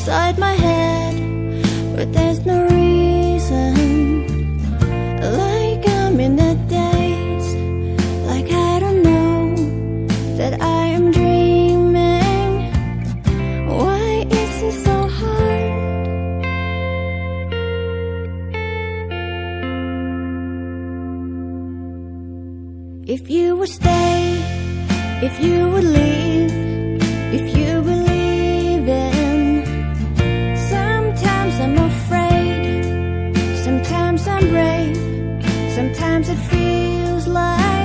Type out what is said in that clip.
inside my head, but there's no reason. Like I'm in the days, like I don't know that I am dreaming. Why is it so hard? If you would stay, if you would leave, if you believe in. Sometimes I'm afraid, sometimes I'm brave, sometimes it feels like